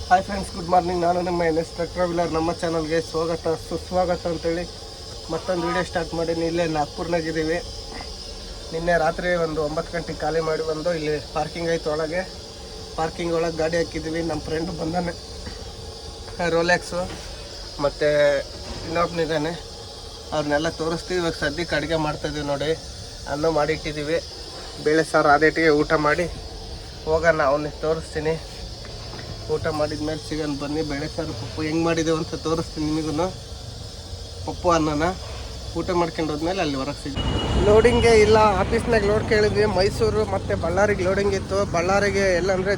Hi friends, good morning. ನಾನು ನಿಮ್ಮ NS ಟ್ರಕ್ಟರ್ ನಮ್ಮ ಚಾನಲ್ಗೆ ಸುಸ್ವಾಗತ ಅಂತೇಳಿ ಮತ್ತೊಂದು ವಿಡಿಯೋ ಸ್ಟಾರ್ಟ್ ಮಾಡೀನಿ. ಇಲ್ಲೇ ನಾಗ್ಪುರ್ನಾಗಿದ್ದೀವಿ. ನಿನ್ನೆ ರಾತ್ರಿ ಒಂದು 9 ಗಂಟೆಗೆ ಖಾಲಿ ಮಾಡಿ ಬಂದು ಇಲ್ಲಿ ಪಾರ್ಕಿಂಗ್ ಆಯ್ತು. ಪಾರ್ಕಿಂಗ್ ಒಳಗೆ ಗಾಡಿ ಹಾಕಿದ್ದೀವಿ. ನಮ್ಮ ಫ್ರೆಂಡು ಬಂದಾನೆ, ರೋಲೆಕ್ಸು ಮತ್ತು ಇನ್ನೊಬ್ಬನಿದ್ದಾನೆ. ಅವ್ರನ್ನೆಲ್ಲ ತೋರಿಸ್ತೀವಿ. ಇವಾಗ ಸದ್ಯಕ್ಕೆ ಅಡುಗೆ ಮಾಡ್ತಾಯಿದ್ದೀವಿ ನೋಡಿ. ಅನ್ನ ಮಾಡಿಟ್ಟಿದ್ದೀವಿ. ಬೇಳೆ ಸಾರು ಆದೇಟಿಗೆ ಊಟ ಮಾಡಿ ಹೋಗೋಣ. ಅವನಿಗೆ ತೋರಿಸ್ತೀನಿ. ಊಟ ಮಾಡಿದ ಮೇಲೆ ಸಿಗೋಣ ಬನ್ನಿ. ಬೇಳೆ ಸಾರು ಪಪ್ಪು ಹೆಂಗೆ ಮಾಡಿದೆವು ಅಂತ ತೋರಿಸ್ತೀನಿ ನಿಮಗೂ. ಪಪ್ಪು ಅನ್ನನ ಊಟ ಮಾಡ್ಕೊಂಡು ಹೋದ್ಮೇಲೆ ಅಲ್ಲಿ ಹೊರಗೆ ಸಿಗ ಲೋಡಿಂಗೇ ಇಲ್ಲ. ಆಫೀಸ್ನಾಗ ಲೋಡ್ ಕೇಳಿದ್ವಿ. ಮೈಸೂರು ಮತ್ತು ಬಳ್ಳಾರಿಗೆ ಲೋಡಿಂಗ್ ಇತ್ತು. ಬಳ್ಳಾರಿಗೆ ಎಲ್ಲಂದರೆ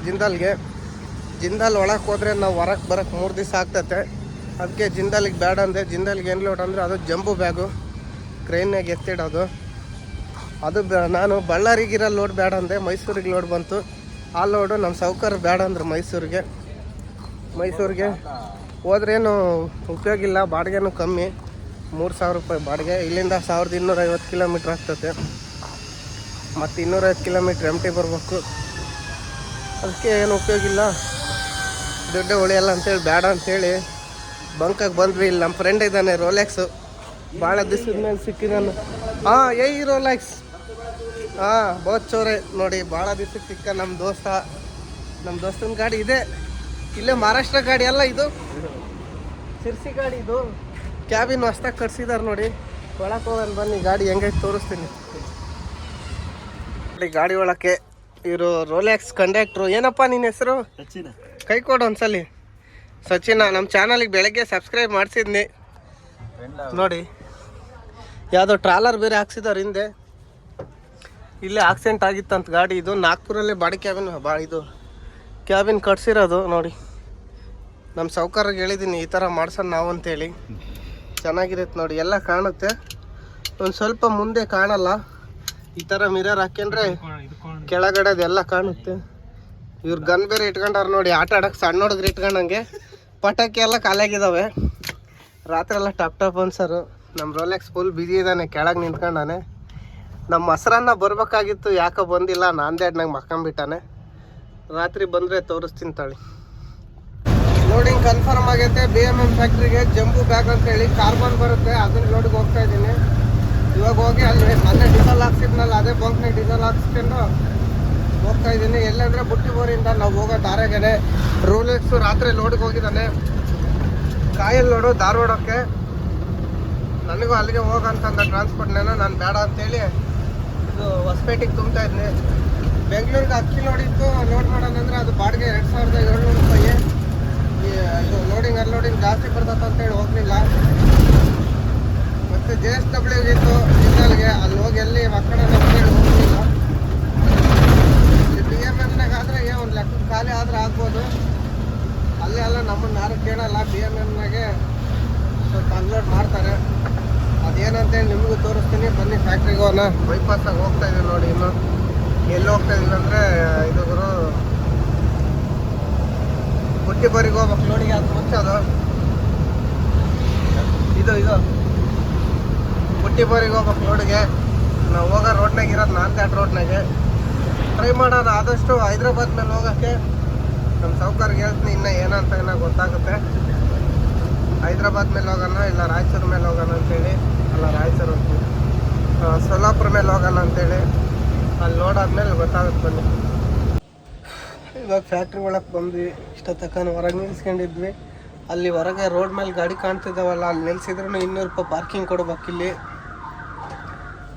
ಜಿಂದಾಲ್ ಒಳಗೆ ಹೋದರೆ ನಾವು ಹೊರಗೆ ಬರೋಕ್ಕೆ 3 ದಿವಸ ಆಗ್ತೈತೆ. ಅದಕ್ಕೆ ಜಿಂದಾಲಿಗೆ ಬೇಡ ಅಂದೆ. ಜಿಂದಾಲಿಗೆ ಏನು ಲೋಡ್ ಅಂದರೆ ಅದು ಜಂಬು ಬ್ಯಾಗು, ಕ್ರೈನ್ನಾಗ ಎತ್ತಿಡೋದು. ಅದು ನಾನು ಬಳ್ಳಾರಿಗಿರೋ ಲೋಡ್ ಬೇಡ ಅಂದೆ. ಮೈಸೂರಿಗೆ ಲೋಡ್ ಬಂತು. ಆ ಲೋಡು ನಮ್ಮ ಸಾವ್ಕಾರ ಬೇಡ ಅಂದ್ರೆ ಮೈಸೂರಿಗೆ ಹೋದ್ರೇನು ಉಪಯೋಗ ಇಲ್ಲ. ಬಾಡಿಗೆನೂ ಕಮ್ಮಿ, 3000 ರೂಪಾಯಿ ಬಾಡಿಗೆ. ಇಲ್ಲಿಂದ 1250 ಕಿಲೋಮೀಟ್ರ್ ಆಗ್ತದೆ. ಮತ್ತು 250 ಕಿಲೋಮೀಟ್ರ್ MT ಬರಬೇಕು. ಅದಕ್ಕೆ ಏನು ಉಪಯೋಗ ಇಲ್ಲ, ದುಡ್ಡು ಉಳಿಯಲ್ಲ ಅಂತೇಳಿ ಬೇಡ ಅಂಥೇಳಿ ಬಂಕಾಗಿ ಬಂದ್ವಿ. ಇಲ್ಲಿ ನಮ್ಮ ಫ್ರೆಂಡ್ ಇದ್ದಾನೆ, ರೋಲೆಕ್ಸು. ಭಾಳ ದಿವಸದ ಮೇಲೆ ಸಿಕ್ಕಿದ್ದಾನೆ. ಈ ರೋಲೆಕ್ಸ್ ಬಹುತ್ ಚೋರೆ ನೋಡಿ. ಭಾಳ ದಿವಸಕ್ಕೆ ಸಿಕ್ಕ ನಮ್ಮ ದೋಸ್ತನ ಗಾಡಿ ಇದೆ. ಇಲ್ಲೇ ಮಹಾರಾಷ್ಟ್ರ ಗಾಡಿ ಅಲ್ಲ, ಇದು ಸಿರ್ಸಿ ಗಾಡಿ. ಇದು ಕ್ಯಾಬಿನ್ ಹೊಸ್ದಾಗಿ ಕಟ್ಸಿದಾರೆ ನೋಡಿ. ಒಳಕ್ಕೆ ಹೋಗೋಣ ಬನ್ನಿ. ಗಾಡಿ ಹೆಂಗೈತೆ ತೋರಿಸ್ತೀನಿ ನೋಡಿ. ಗಾಡಿ ಒಳಕ್ಕೆ ಇವರು ರೋಲೆಕ್ಸ್ ಕಂಡಕ್ಟ್ರು. ಏನಪ್ಪ ನಿನ್ನ ಹೆಸರು? ಸಚಿನ. ಕೈ ಕೊಡು ಒಂದ್ಸಲಿ. ಸಚಿನ ನಮ್ಮ ಚಾನಲಿಗೆ ಬೆಳಗ್ಗೆ ಸಬ್ಸ್ಕ್ರೈಬ್ ಮಾಡಿಸಿದ್ನಿ ನೋಡಿ. ಯಾವುದೋ ಟ್ರಾಲರ್ ಬೇರೆ ಹಾಕ್ಸಿದಾರೆ ಹಿಂದೆ. ಇಲ್ಲೇ ಆಕ್ಸಿಡೆಂಟ್ ಆಗಿತ್ತಂತ ಗಾಡಿ. ಇದು ನಾಗ್ಪುರಲ್ಲೇ ಬಾಡಿ ಕ್ಯಾಬಿನ್ ಕಟ್ಸಿರೋದು ನೋಡಿ. ನಮ್ಮ ಸಾವ್ಕಾರಿಗೆ ಹೇಳಿದ್ದೀನಿ ಈ ಥರ ಮಾಡ್ಸೋಣ ನಾವು ಅಂತೇಳಿ. ಚೆನ್ನಾಗಿರುತ್ತೆ ನೋಡಿ. ಎಲ್ಲ ಕಾಣುತ್ತೆ. ಒಂದು ಸ್ವಲ್ಪ ಮುಂದೆ ಕಾಣಲ್ಲ. ಈ ಥರ ಮಿರರ್ ಹಾಕ್ಯಂಡ್ರೆ ಕೆಳಗಡೆದೆಲ್ಲ ಕಾಣುತ್ತೆ. ಇವ್ರು ಗನ್ ಬೇರೆ ಇಟ್ಕೊಂಡಾರ ನೋಡಿ. ಆಟ ಆಡೋಕ್ಕೆ ಸಣ್ಣ ಹುಡುಗ್ರು ಇಟ್ಕೊಂಡಂಗೆ. ಪಟಾಕಿ ಎಲ್ಲ ಖಾಲಿಯಾಗಿದ್ದಾವೆ. ರಾತ್ರಿ ಎಲ್ಲ ಟಾಪ್ ಅನ್ಸರು. ನಮ್ಮ ರೋಲೆಕ್ಸ್ ಫುಲ್ ಬಿಸಿ ಇದ್ದಾನೆ, ಕೆಳಗೆ ನಿಂತ್ಕೊಂಡಾನೆ. ನಮ್ಮ ಮೊಸರನ್ನ ಬರಬೇಕಾಗಿತ್ತು, ಯಾಕೋ ಬಂದಿಲ್ಲ. ನಾಂದೇಡ್ನಾಗ ಮಕ್ಕೊಂಬಿಟ್ಟಾನೆ. ರಾತ್ರಿ ಬಂದರೆ ತೋರಿಸ್ತೀನಿ ತಾಳಿ. ಲೋಡಿಂಗ್ ಕನ್ಫರ್ಮ್ ಆಗೈತೆ. BMM ಫ್ಯಾಕ್ಟ್ರಿಗೆ ಜಂಬು ಬ್ಯಾಗ್ ಅಂತೇಳಿ ಕಾರ್ಬನ್ ಬರುತ್ತೆ. ಅದನ್ನ ಲೋಡಿಗೆ ಹೋಗ್ತಾ ಇದ್ದೀನಿ. ಇವಾಗ ಹೋಗಿ ಅಲ್ಲಿ ಮೊನ್ನೆ ಡೀಸೆಲ್ ಹಾಕ್ಸಿದ್ನಲ್ಲ, ಅದೇ ಬಂಕ್ನಾಗ ಡೀಸೆಲ್ ಹಾಕ್ಸ್ಕೊಂಡು ಹೋಗ್ತಾ ಇದ್ದೀನಿ. ಎಲ್ಲಂದರೆ ಬುಟ್ಟಿಬೋರಿಂದ ನಾವು ಹೋಗೋ ದಾರಾಗೇನೆ. ರೋಲೆಕ್ಸು ರಾತ್ರಿ ಲೋಡಿಗೆ ಹೋಗಿದ್ದಾನೆ. ಕಾಯಲ್ಲಿ ಲೋಡು ಧಾರವಾಡಕ್ಕೆ. ನನಗೂ ಅಲ್ಲಿಗೆ ಹೋಗಂತಂದ ಟ್ರಾನ್ಸ್ಪೋರ್ಟ್ನೇನೋ. ನಾನು ಬೇಡ ಅಂತೇಳಿ ಇದು ಹೊಸಪೇಟೆಗೆ ತುಂಬ್ತಾ ಇದ್ದೀನಿ. ಬೆಂಗಳೂರಿಗೆ ಅಕ್ಕಿ ಲೋಡಿತ್ತು. ಲೋಡ್ ಮಾಡೋದಂದ್ರೆ ಅದು ಬಾಡಿಗೆ 2700 ರೂಪಾಯಿ. ಇದು ಲೋಡಿಂಗ್ ಅನ್ಲೋಡಿಂಗ್ ಜಾಸ್ತಿ ಬರ್ತದೆ ಅಂತೇಳಿ ಹೋಗಲಿಲ್ಲ. ಮತ್ತು JSW ಇತ್ತು ಜಿಂದಾಲ್ಗೆ. ಅಲ್ಲಿ ಹೋಗಿ ಎಲ್ಲಿ ಮಕ್ಕಳ ಅಂತೇಳಿ ಹೋಗಲಿಲ್ಲ. BMMನಾಗ ಆದರೆ ಒಂದು ಲೆಕ್ಕಕ್ಕೆ ಖಾಲಿ ಆದರೆ ಆಗ್ಬೋದು. ಅಲ್ಲೇ ಅಲ್ಲ, ನಮ್ಮನ್ನು ಯಾರು ಕೇಳಲ್ಲ. BMMನಾಗೆ ಸ್ವಲ್ಪ ಅನ್ಲೋಡ್ ಮಾಡ್ತಾರೆ. ಅದೇನಂತೇಳಿ ನಿಮಗೂ ತೋರಿಸ್ತೀನಿ ಬನ್ನಿ. ಫ್ಯಾಕ್ಟ್ರಿಗೆ ಹೋಗೋಣ. ಬೈಪಾಸಾಗಿ ಹೋಗ್ತಾ ಇದೀವಿ ನೋಡಿ. ಇನ್ನು ಎಲ್ಲಿ ಹೋಗ್ತಾ ಇದೀವಿ ಅಂದರೆ ಇದು ಬುಟ್ಟಿಬೋರಿಗೆ ಹೋಗ್ಬೇಕು. ಲೋಡಿಗೆ ಅದು ಮುಂಚೆ ಅದು ಇದು ಬುಟ್ಟಿಬೋರಿಗೆ ಹೋಗ್ಬೇಕು ಲೋಡಿಗೆ. ನಾವು ಹೋಗೋ ರೋಡ್ನಾಗ ಇರೋದು ನಾಂದೇಡ್ ರೋಡ್ನಾಗೆ. ಟ್ರೈ ಮಾಡೋಣ ಆದಷ್ಟು ಹೈದ್ರಾಬಾದ್ ಮೇಲೆ ಹೋಗೋಕ್ಕೆ. ನಮ್ಮ ಸಾವ್ಕಾರಿಗೆ ಹೇಳ್ತೀನಿ, ಇನ್ನೂ ಏನಂತ ಗೊತ್ತಾಗುತ್ತೆ. ಹೈದ್ರಾಬಾದ್ ಮೇಲೆ ಹೋಗೋಣ, ಇಲ್ಲ ರಾಯಚೂರು ಮೇಲೆ ಹೋಗೋಣ ಅಂತೇಳಿ. ಅಲ್ಲ, ರಾಯಚೂರು ಸೋಲಾಪುರ ಮೇಲೆ ಹೋಗೋಣ ಅಂತೇಳಿ. ಅಲ್ಲಿ ನೋಡಾದ್ಮೇಲೆ ಗೊತ್ತಾಗುತ್ತೆ ಬನ್ನಿ. ಇವಾಗ ಫ್ಯಾಕ್ಟ್ರಿ ಒಳಗೆ ಬಂದ್ವಿ. ಇಷ್ಟೊತ್ತಕ್ಕ ಹೊರಗೆ ನಿಲ್ಸ್ಕೊಂಡಿದ್ವಿ. ಅಲ್ಲಿ ಹೊರಗೆ ರೋಡ್ ಮೇಲೆ ಗಾಡಿ ಕಾಣ್ತಿದ್ದಾವಲ್ಲ, ಅಲ್ಲಿ ನಿಲ್ಸಿದ್ರು 200 ರೂಪಾಯಿ ಪಾರ್ಕಿಂಗ್ ಕೊಡ್ಬೇಕು. ಇಲ್ಲಿ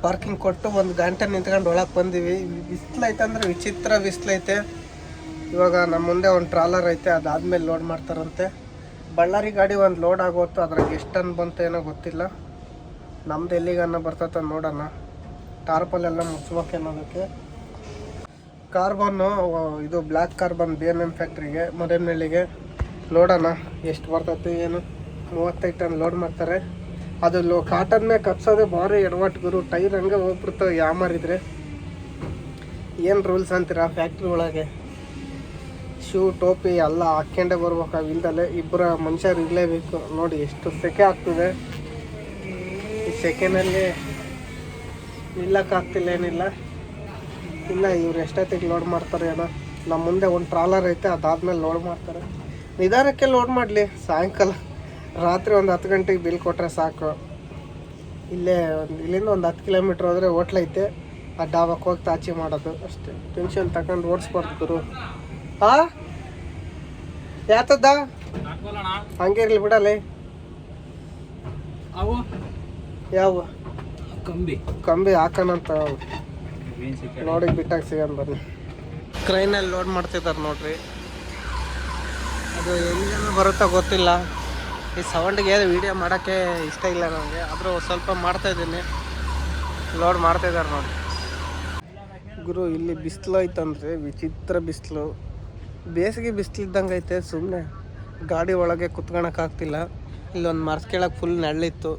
ಪಾರ್ಕಿಂಗ್ ಕೊಟ್ಟು 1 ಗಂಟೆ ನಿಂತ್ಕೊಂಡು ಒಳಗೆ ಬಂದೀವಿ. ಬಿಸಿಲೈತೆ ಅಂದರೆ ವಿಚಿತ್ರ ಬಿಸಿಲೈತೆ. ಇವಾಗ ನಮ್ಮ ಮುಂದೆ ಒಂದು ಟ್ರಾಲರ್ ಐತೆ, ಅದಾದ್ಮೇಲೆ ಲೋಡ್ ಮಾಡ್ತಾರಂತೆ. ಬಳ್ಳಾರಿ ಗಾಡಿ ಒಂದು ಲೋಡ್ ಆಗೋತ್ತು. ಅದ್ರಾಗ ಎಷ್ಟು ಟನ್ ಬಂತು ಏನೋ ಗೊತ್ತಿಲ್ಲ. ನಮ್ದು ಎಲ್ಲಿಗನ್ನ ಬರ್ತೈತೆ ನೋಡೋಣ. ಟಾರ್ಪಲ್ಲೆಲ್ಲ ಮುಚ್ಬೇಕೇನೋದಕ್ಕೆ. ಕಾರ್ಬನ್ನು ಇದು ಬ್ಲ್ಯಾಕ್ ಕಾರ್ಬನ್ BMM ಫ್ಯಾಕ್ಟ್ರಿಗೆ ಮರೇನಹಳ್ಳಿಗೆ. ನೋಡೋಣ ಎಷ್ಟು ಬರ್ತೈತೆ ಏನು. 35 ಟನ್ ಲೋಡ್ ಮಾಡ್ತಾರೆ. ಅದು ಕಾಟನ್ ಮೇಲೆ ಕಪ್ಸೋದು ಭಾರಿ ಎಡವಟ್ಟು ಗುರು. ಟೈರ್ ಹಂಗೆ ಹೋಗ್ಬಿಡ್ತಾವೆ ಯಾಮಾರಿದ್ರೆ. ಏನು ರೂಲ್ಸ್ ಅಂತೀರಾ ಫ್ಯಾಕ್ಟ್ರಿ ಒಳಗೆ? ಶೂ ಟೋಪಿ ಎಲ್ಲ ಹಾಕ್ಕೊಂಡೇ ಬರ್ಬೇಕು. ಅವಿಲ್ದಲೆ ಇಬ್ಬರು ಮನುಷ್ಯರು ಇರಲೇಬೇಕು. ನೋಡಿ ಎಷ್ಟು ಸೆಕೆ ಆಗ್ತದೆ. ಈ ಸೆಕೆನಲ್ಲಿ ನಿಲ್ಲಕ್ಕಾಗ್ತಿಲ್ಲ, ಏನಿಲ್ಲ. ಇಲ್ಲ ಇವ್ರು ಎಷ್ಟೊತ್ತಿಗೆ ಲೋಡ್ ಮಾಡ್ತಾರೆ ಏನೋ. ನಮ್ಮ ಮುಂದೆ ಒಂದು ಟ್ರಾಲರ್ ಐತೆ, ಅದಾದ್ಮೇಲೆ ಲೋಡ್ ಮಾಡ್ತಾರೆ. ನಿಧಾನಕ್ಕೆ ಲೋಡ್ ಮಾಡಲಿ. ಸಾಯಂಕಾಲ ರಾತ್ರಿ ಒಂದು 10 ಗಂಟೆಗೆ ಬಿಲ್ ಕೊಟ್ಟರೆ ಸಾಕು. ಇಲ್ಲಿಂದ ಒಂದು 10 ಕಿಲೋಮೀಟ್ರ್ ಹೋದರೆ ಹೋಟ್ಲೈತೆ, ಆ ಡಾಬಾಕ್ಕೆ ಹೋಗಿ ತಾಚಿ ಮಾಡೋದು ಅಷ್ಟೇ. ಟೆನ್ಷನ್ ತಗೊಂಡು ಓಡಿಸ್ಬಾರ್ದು ಗುರು. ಯಾತದ್ದ ಹಂಗೆ ಇರಲಿ ಬಿಡಲಿ. ಯಾವ ಕಂಬಿ ಹಾಕೋಣಂತ ನೋಡಿ ಬಿಟ್ಟಾಗ ಸಿಗೋಣ ಬನ್ನಿ. ಕ್ರೈನಲ್ಲಿ ಲೋಡ್ ಮಾಡ್ತಿದ್ದಾರೆ ನೋಡ್ರಿ. ಅದು ಎಲ್ಲಿ ಬರುತ್ತಾ ಗೊತ್ತಿಲ್ಲ. ಈ ಸೌಂಡಿಗೆ ವೀಡಿಯೋ ಮಾಡೋಕ್ಕೆ ಇಷ್ಟ ಇಲ್ಲ ನನಗೆ, ಆದರೂ ಸ್ವಲ್ಪ ಮಾಡ್ತಾಯಿದ್ದೀನಿ. ಲೋಡ್ ಮಾಡ್ತಾಯಿದ್ದಾರೆ ನೋಡಿ ಗುರು. ಇಲ್ಲಿ ಬಿಸಿಲು ಐತಂದ್ರೆ ವಿಚಿತ್ರ ಬಿಸಿಲು, ಬೇಸಿಗೆ ಬಿಸಿಲಿದ್ದಂಗೆ ಐತೆ. ಸುಮ್ಮನೆ ಗಾಡಿ ಒಳಗೆ ಕುತ್ಕೊಳಕ್ಕಾಗ್ತಿಲ್ಲ. ಇಲ್ಲೊಂದು ಮರ್ಸ್ ಕೆಳಗೆ ಫುಲ್ ನೆರಳಿತ್ತು,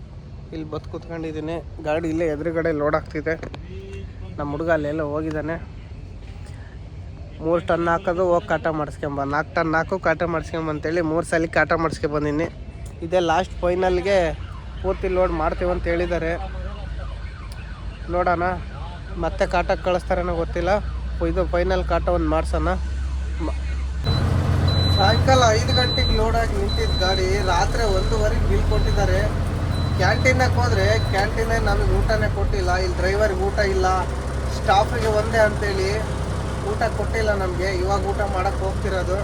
ಇಲ್ಲಿ ಬತ್ತು ಕುತ್ಕೊಂಡಿದ್ದೀನಿ. ಗಾಡಿ ಇಲ್ಲೇ ಎದುರುಗಡೆ ಲೋಡ್ ಆಗ್ತಿದೆ. ನಮ್ಮ ಹುಡುಗ ಅಲ್ಲೆಲ್ಲ ಹೋಗಿದ್ದಾನೆ. 3 ಟನ್ ಹಾಕೋದು ಹೋಗಿ ಕಾಟ ಮಾಡಿಸ್ಕೊಂಬ, 4 ಟನ್ ಹಾಕು ಕಾಟ ಮಾಡಿಸ್ಕೊಂಬಂತೇಳಿ 3 ಸಲ ಕಾಟ ಮಾಡಿಸ್ಕೊಂಬಂದಿನಿ. ಇದೇ ಲಾಸ್ಟ್ ಫೈನಲ್ಗೆ ಪೂರ್ತಿ ಲೋಡ್ ಮಾಡ್ತೀವಂತ ಹೇಳಿದ್ದಾರೆ. ನೋಡೋಣ, ಮತ್ತೆ ಕಾಟಕ್ಕೆ ಕಳಿಸ್ತಾರೇನೋ ಗೊತ್ತಿಲ್ಲ. ಇದು ಫೈನಲ್ ಕಾಟ ಒಂದು ಮಾಡ್ಸೋಣ. ಸಾಯಂಕಾಲ 5 ಗಂಟೆಗೆ ಲೋಡಾಗಿ ನಿಂತಿದ್ದ ಗಾಡಿ ರಾತ್ರಿ 1:15 ಬಿಲ್ ಕೊಟ್ಟಿದ್ದಾರೆ. ಕ್ಯಾಂಟೀನಾಗೆ ಹೋದರೆ ಕ್ಯಾಂಟೀನೇ ನಮಗೆ ಊಟನೇ ಕೊಟ್ಟಿಲ್ಲ. ಇಲ್ಲಿ ಡ್ರೈವರ್ಗೆ ಊಟ ಇಲ್ಲ, ಸ್ಟಾಫಿಗೆ ಒಂದೇ ಅಂತೇಳಿ ಊಟ ಕೊಟ್ಟಿಲ್ಲ ನಮಗೆ. ಇವಾಗ ಊಟ ಮಾಡೋಕ್ಕೆ ಹೋಗ್ತಿರೋದು.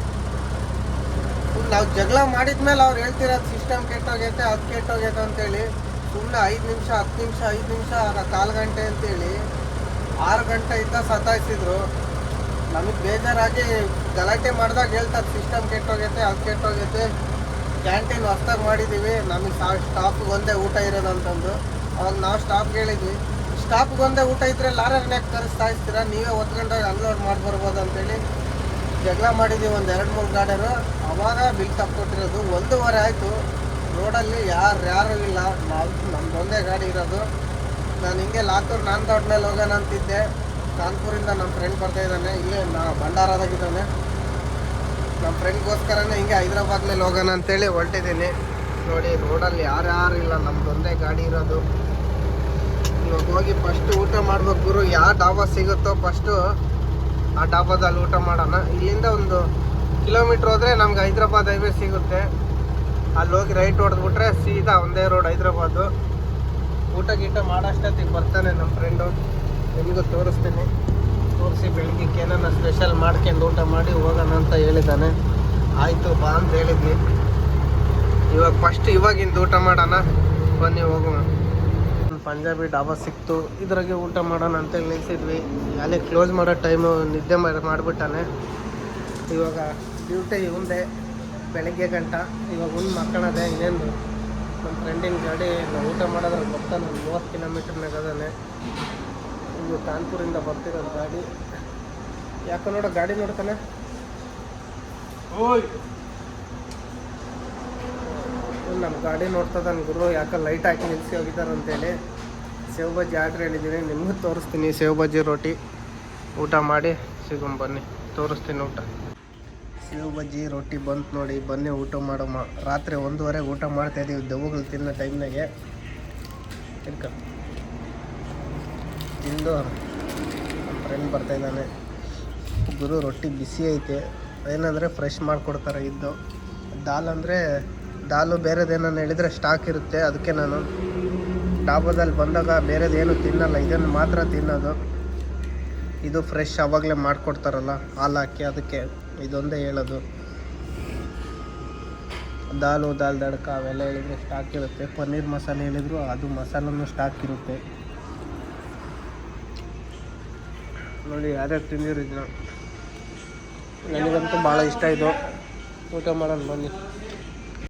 ನಾವು ಜಗಳ ಮಾಡಿದ್ಮೇಲೆ ಅವ್ರು ಹೇಳ್ತಿರೋದು ಸಿಸ್ಟಮ್ ಕೆಟ್ಟೋಗೈತೆ, ಅದು ಕೆಟ್ಟೋಗೈತೆ ಅಂತೇಳಿ. ಸುಮ್ಮನೆ 5 ನಿಮಿಷ 10 ನಿಮಿಷ 5 ನಿಮಿಷ 1/4 ಗಂಟೆ ಅಂತೇಳಿ 6 ಗಂಟೆಯಿಂದ ಸತಾಯಿಸಿದ್ರು. ನಮಗೆ ಬೇಜಾರಾಗಿ ಗಲಾಟೆ ಮಾಡಿದಾಗ ಹೇಳ್ತಾರೆ ಸಿಸ್ಟಮ್ ಕೆಟ್ಟೋಗೈತೆ, ಅದು ಕೆಟ್ಟೋಗೈತೆ, ಕ್ಯಾಂಟೀನ್ ಹೊಸ್ದಾಗಿ ಮಾಡಿದ್ದೀವಿ, ನಮಗೆ ಸ್ಟಾಫಿಗೆ ಒಂದೇ ಊಟ ಇರೋದಂತಂದು. ಅವಾಗ ನಾವು ಸ್ಟಾಫ್ಗೆ ಹೇಳಿದ್ವಿ, ಸ್ಟಾಫ್ಗೆ ಒಂದೇ ಊಟ ಇದ್ದರೆ ಲಾರರ್ನ್ಯಾಗ ಕರೆಸ್ತಾ ಇರ್ತೀರಾ, ನೀವೇ ಹೊತ್ಕೊಂಡಾಗ ಅನ್ಲೋಡ್ ಮಾಡಿ ಬರ್ಬೋದು ಅಂತೇಳಿ ಜಗಳ ಮಾಡಿದ್ದೀವಿ. ಒಂದು 2-3 ಗಾಡಿಯರು. ಅವಾಗ ಬಿಲ್ ತಪ್ಪಿಕೊಟ್ಟಿರೋದು 1:15 ಆಯಿತು. ರೋಡಲ್ಲಿ ಯಾರೂ ಇಲ್ಲ, ನಮ್ಮದೊಂದೇ ಗಾಡಿ ಇರೋದು. ನಾನು ಹಿಂಗೆ ಲಾತೂರು ನಾಂದೋಡ್ ಮೇಲೆ ಹೋಗೋಣ ಅಂತಿದ್ದೆ. ಕಾನ್ಪುರಿಂದ ನಮ್ಮ ಫ್ರೆಂಡ್ ಬರ್ತಾಯಿದ್ದಾನೆ, ಇಲ್ಲೇ ಭಂಡಾರದಾಗಿದ್ದಾನೆ. ನಮ್ಮ ಫ್ರೆಂಡ್ಗೋಸ್ಕರನೇ ಹಿಂಗೆ ಹೈದ್ರಾಬಾದ್ ಮೇಲೆ ಹೋಗೋಣ ಅಂತೇಳಿ ಹೊರಟಿದ್ದೀನಿ. ನೋಡಿ ರೋಡಲ್ಲಿ ಯಾರು ಇಲ್ಲ, ನಮ್ಮದೊಂದೇ ಗಾಡಿ ಇರೋದು. ಇವಾಗ ಹೋಗಿ ಫಸ್ಟು ಊಟ ಮಾಡ್ಬೇಕು ಗುರು. ಯಾವ ಡಾಬಾ ಸಿಗುತ್ತೋ ಫಸ್ಟು ಆ ಡಾಬಾದಲ್ಲಿ ಊಟ ಮಾಡೋಣ. ಇಲ್ಲಿಂದ 1 ಕಿಲೋಮೀಟ್ರ್ ಹೋದರೆ ನಮ್ಗೆ ಹೈದ್ರಾಬಾದ್ ಹೈವೇ ಸಿಗುತ್ತೆ. ಅಲ್ಲಿ ಹೋಗಿ ರೈಟ್ ಹೊಡೆದ್ಬಿಟ್ರೆ ಸೀದಾ ಒಂದೇ ರೋಡ್ ಹೈದ್ರಾಬಾದು. ಊಟ ಗೀಟ ಮಾಡೋಷ್ಟೊತ್ತಿಗೆ ಬರ್ತಾನೆ ನಮ್ಮ ಫ್ರೆಂಡು, ನಿಮಗೂ ತೋರಿಸ್ತೀನಿ. ತೋರಿಸಿ ಬೆಳಗ್ಗೆಗೆ ಏನಾನ ಸ್ಪೆಷಲ್ ಮಾಡ್ಕೊಂಡು ಊಟ ಮಾಡಿ ಹೋಗೋಣ ಅಂತ ಹೇಳಿದ್ದಾನೆ. ಆಯಿತು ಬಾ ಅಂತ ಹೇಳಿದ್ನಿ. ಇವಾಗ ಫಸ್ಟ್ ಇವಾಗಿಂದ ಊಟ ಮಾಡೋಣ ಬನ್ನಿ, ಹೋಗೋಣ. ಪಂಜಾಬಿ ಡಾಬಾ ಸಿಕ್ತು, ಇದ್ರಾಗೆ ಊಟ ಮಾಡೋಣ ಅಂತೇಳಿ ನಿಲ್ಸಿದ್ವಿ. ಅಲ್ಲೇ ಕ್ಲೋಸ್ ಮಾಡೋ ಟೈಮು ನಿದ್ದೆ ಮಾಡಿಬಿಟ್ಟಾನೆ. ಇವಾಗ ಡ್ಯೂಟಿ ಇವಂದೆ ಬೆಳಗ್ಗೆ ಗಂಟ. ಇವಾಗ ಮಕ್ಕಳದೆ ಇನ್ನೇನು. ನಮ್ಮ ಫ್ರೆಂಡಿನ ಗಾಡಿ ನಾವು ಊಟ ಮಾಡೋದ್ರೆ ಬರ್ತಾನೆ, 30 ಕಿಲೋಮೀಟ್ರ್ನಾಗ ಅದಾನೆ. ಇದು ಕಾನ್ಪುರಿಂದ ಬರ್ತಿರೋದು ಗಾಡಿ. ಯಾಕೆ ನೋಡೋ ಗಾಡಿ ನೋಡ್ತಾನೆ. ನಮ್ಮ ಗಾಡಿ ನೋಡ್ತದಾನೆ ಗುರು. ಯಾಕೆ ಲೈಟ್ ಹಾಕಿ ನಿಲ್ಲಿಸಿ ಹೋಗಿದ್ದಾರೆ ಅಂತೇಳಿ. ಸೇವ್ ಬಜ್ಜಿ ಆರ್ಡ್ರ್ ಹೇಳಿದ್ದೀನಿ, ನಿಮಗೂ ತೋರಿಸ್ತೀನಿ. ಸೇವ್ ಬಜ್ಜಿ ರೋಟಿ ಊಟ ಮಾಡಿ ಸಿಗೋಣ ಬನ್ನಿ, ತೋರಿಸ್ತೀನಿ ಊಟ. ಸೇವ್ ಬಜ್ಜಿ ರೋಟಿ ಬಂತು ನೋಡಿ, ಬನ್ನಿ ಊಟ ಮಾಡೋಮ್ಮ. ರಾತ್ರಿ 1:15 ಊಟ ಮಾಡ್ತಾಯಿದ್ದೀವಿ, ದೆವ್ವಗಳು ತಿನ್ನೋ ಟೈಮ್ನಾಗೆ. ತಿಂದು ನಮ್ಮ ಫ್ರೆಂಡ್ ಬರ್ತಾಯಿದ್ದಾನೆ ಗುರು. ರೊಟ್ಟಿ ಬಿಸಿ ಐತೆ, ಏನಂದರೆ ಫ್ರೆಶ್ ಮಾಡಿಕೊಡ್ತಾರೆ. ಇದ್ದು ದಾಲು ಬೇರೆದೇನೋ ಹೇಳಿದರೆ ಸ್ಟಾಕ್ ಇರುತ್ತೆ. ಅದಕ್ಕೆ ನಾನು ಡಾಬಾದಲ್ಲಿ ಬಂದಾಗ ಬೇರೆದೇನು ತಿನ್ನಲ್ಲ, ಇದನ್ನು ಮಾತ್ರ ತಿನ್ನೋದು. ಇದು ಫ್ರೆಶ್ ಆವಾಗಲೇ ಮಾಡಿಕೊಡ್ತಾರಲ್ಲ ಹಾಲು ಹಾಕಿ, ಅದಕ್ಕೆ ಇದೊಂದೇ ಹೇಳೋದು. ದಾಲ್ ದಡ್ಕ ಅವೆಲ್ಲ ಹೇಳಿದರೆ ಸ್ಟಾಕ್ ಇರುತ್ತೆ. ಪನ್ನೀರ್ ಮಸಾಲೆ ಹೇಳಿದ್ರು ಅದು ಮಸಾಲೂ ಸ್ಟಾಕ್ ಇರುತ್ತೆ. ನೋಡಿ ಯಾರ್ಯಾರು ತಿಂದಿರಿದ್ನ, ನನಗಂತೂ ಭಾಳ ಇಷ್ಟ ಇದು. ಊಟ ಮಾಡೋಣ ಬನ್ನಿ.